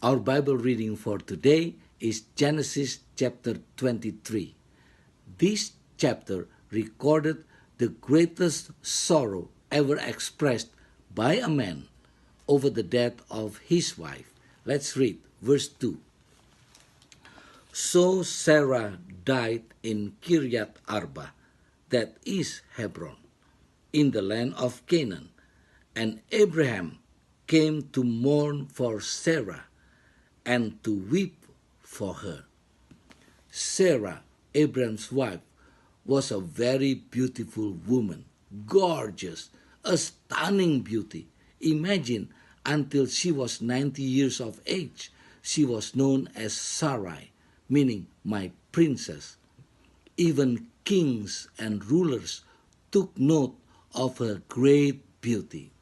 Our Bible reading for today is Genesis chapter 23. This chapter recorded the greatest sorrow ever expressed by a man over the death of his wife. Let's read verse 2. So Sarah died in Kiryat Arba, that is Hebron, in the land of Canaan, and Abraham came to mourn for Sarah and to weep for her. Sarah, Abraham's wife, was a very beautiful woman, gorgeous, a stunning beauty. Imagine, until she was 90 years of age, she was known as Sarai, meaning my princess. Even kings and rulers took note of her great beauty.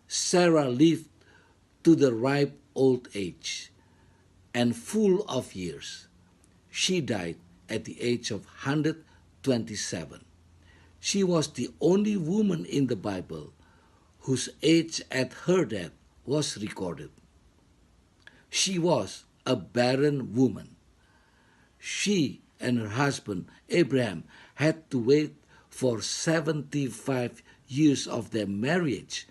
Sarah lived to the ripe old age and full of years. She died at the age of 127. She was the only woman in the Bible whose age at her death was recorded. She was a barren woman. She and her husband Abraham had to wait for 75 years of their marriage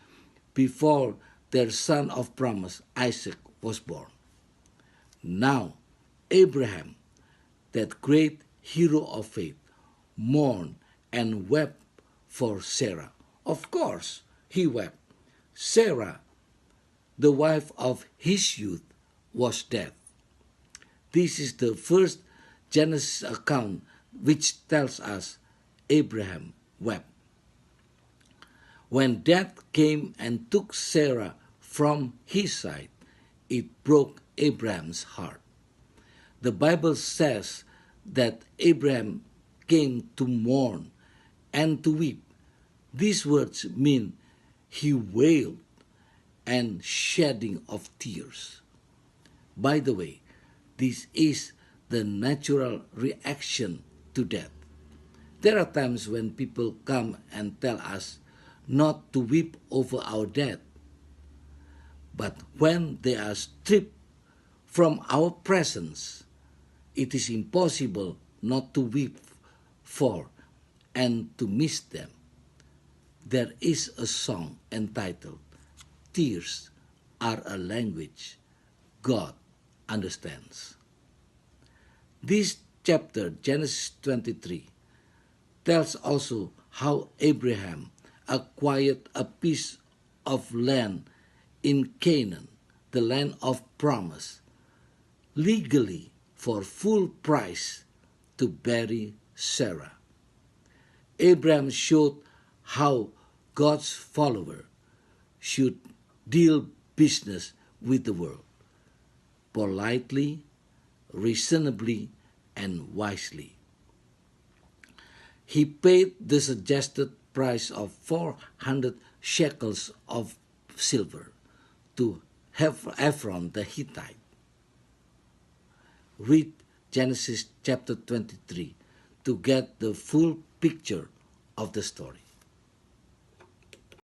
before their son of promise, Isaac, was born. Now, Abraham, that great hero of faith, mourned and wept for Sarah. Of course, he wept. Sarah, the wife of his youth, was dead. This is the first Genesis account which tells us Abraham wept. When death came and took Sarah from his side, it broke Abraham's heart. The Bible says that Abraham came to mourn and to weep. These words mean he wailed and shedding of tears. By the way, this is the natural reaction to death. There are times when people come and tell us not to weep over our death. But when they are stripped from our presence, it is impossible not to weep for and to miss them. There is a song entitled, "Tears Are a Language God Understands." This chapter, Genesis 23, tells also how Abraham acquired a piece of land in Canaan, the land of promise, legally for full price to bury Sarah. Abraham showed how God's follower should deal business with the world, politely, reasonably, and wisely. He paid the suggested price of 400 shekels of silver to Ephron the Hittite. Read Genesis chapter 23 to get the full picture of the story.